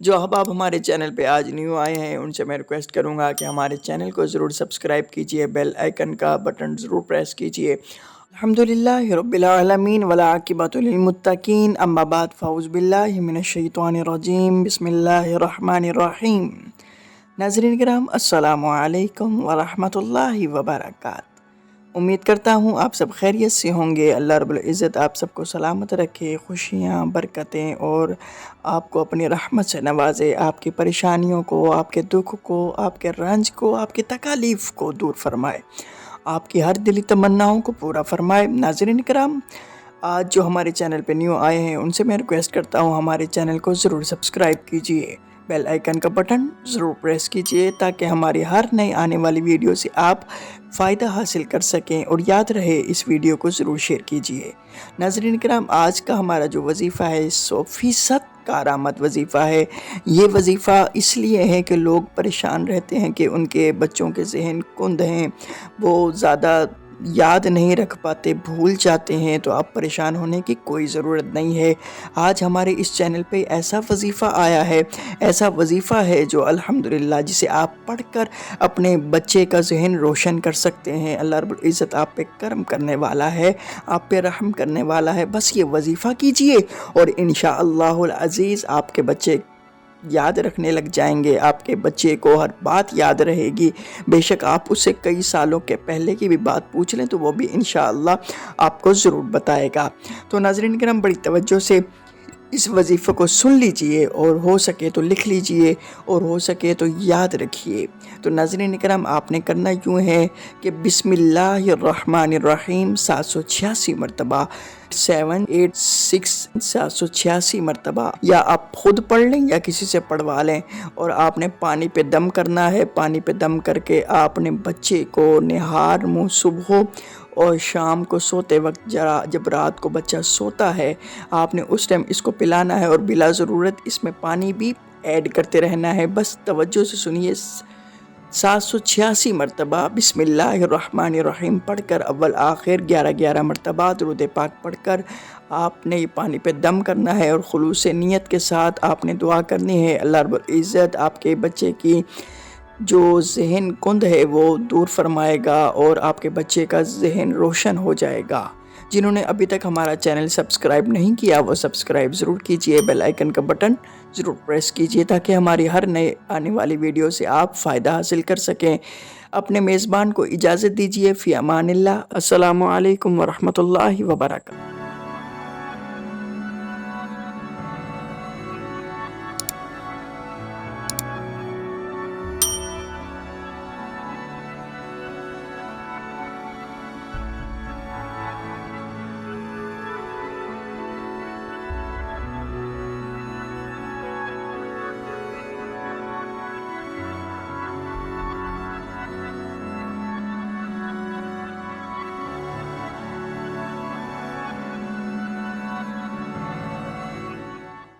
جو احباب ہمارے چینل پہ آج نیو آئے ہیں ان سے میں ریکویسٹ کروں گا کہ ہمارے چینل کو ضرور سبسکرائب کیجئے، بیل آئیکن کا بٹن ضرور پریس کیجئے۔ الحمدللہ رب العالمین والعاقبۃ للمتقین، اما بعد فاعوذ باللہ من الشیطان الرجیم، بسم اللہ الرحمن الرحیم۔ ناظرین کرام، السلام علیکم ورحمۃ اللہ وبرکاتہ۔ امید کرتا ہوں آپ سب خیریت سے ہوں گے۔ اللہ رب العزت آپ سب کو سلامت رکھے، خوشیاں، برکتیں اور آپ کو اپنی رحمت سے نوازے، آپ کی پریشانیوں کو، آپ کے دکھ کو، آپ کے رنج کو، آپ کی تکالیف کو دور فرمائے، آپ کی ہر دلی تمناؤں کو پورا فرمائے۔ ناظرین کرام، آج جو ہمارے چینل پہ نیو آئے ہیں ان سے میں ریکویسٹ کرتا ہوں ہمارے چینل کو ضرور سبسکرائب کیجئے، بیل آئیکن کا بٹن ضرور پریس کیجئے تاکہ ہماری ہر نئی آنے والی ویڈیو سے آپ فائدہ حاصل کر سکیں، اور یاد رہے اس ویڈیو کو ضرور شیئر کیجئے۔ ناظرین کرام، آج کا ہمارا جو وظیفہ ہے 100% کارآمد وظیفہ ہے۔ یہ وظیفہ اس لیے ہے کہ لوگ پریشان رہتے ہیں کہ ان کے بچوں کے ذہن کند ہیں، وہ زیادہ یاد نہیں رکھ پاتے، بھول جاتے ہیں، تو آپ پریشان ہونے کی کوئی ضرورت نہیں ہے۔ آج ہمارے اس چینل پہ ایسا وظیفہ آیا ہے، ایسا وظیفہ ہے جو الحمدللہ جسے آپ پڑھ کر اپنے بچے کا ذہن روشن کر سکتے ہیں۔ اللہ رب العزت آپ پہ کرم کرنے والا ہے، آپ پہ رحم کرنے والا ہے۔ بس یہ وظیفہ کیجئے اور انشاءاللہ العزیز آپ کے بچے یاد رکھنے لگ جائیں گے، آپ کے بچے کو ہر بات یاد رہے گی۔ بے شک آپ اس سے کئی سالوں کے پہلے کی بھی بات پوچھ لیں تو وہ بھی انشاءاللہ آپ کو ضرور بتائے گا۔ تو ناظرین کرام، بڑی توجہ سے اس وظیفے کو سن لیجئے، اور ہو سکے تو لکھ لیجئے، اور ہو سکے تو یاد رکھیے۔ تو ناظرین کرام، آپ نے کرنا یوں ہے کہ بسم اللہ الرحمن الرحیم 786 مرتبہ، 786 مرتبہ، یا آپ خود پڑھ لیں یا کسی سے پڑھوا لیں، اور آپ نے پانی پہ دم کرنا ہے۔ پانی پہ دم کر کے آپ نے بچے کو نہار منہ صبح اور شام کو سوتے وقت، جب رات کو بچہ سوتا ہے، آپ نے اس ٹائم اس کو پلانا ہے، اور بلا ضرورت اس میں پانی بھی ایڈ کرتے رہنا ہے۔ بس توجہ سے سنیے، 786 مرتبہ بسم اللہ الرحمن الرحیم پڑھ کر اول آخر 11 مرتبہ درود پاک پڑھ کر آپ نے یہ پانی پہ دم کرنا ہے، اور خلوص نیت کے ساتھ آپ نے دعا کرنی ہے۔ اللہ رب العزت آپ کے بچے کی جو ذہن کند ہے وہ دور فرمائے گا، اور آپ کے بچے کا ذہن روشن ہو جائے گا۔ جنہوں نے ابھی تک ہمارا چینل سبسکرائب نہیں کیا وہ سبسکرائب ضرور کیجئے، بیل آئیکن کا بٹن ضرور پریس کیجئے تاکہ ہماری ہر نئے آنے والی ویڈیو سے آپ فائدہ حاصل کر سکیں۔ اپنے میزبان کو اجازت دیجئے، فی امان اللہ، السلام علیکم ورحمۃ اللہ وبرکاتہ۔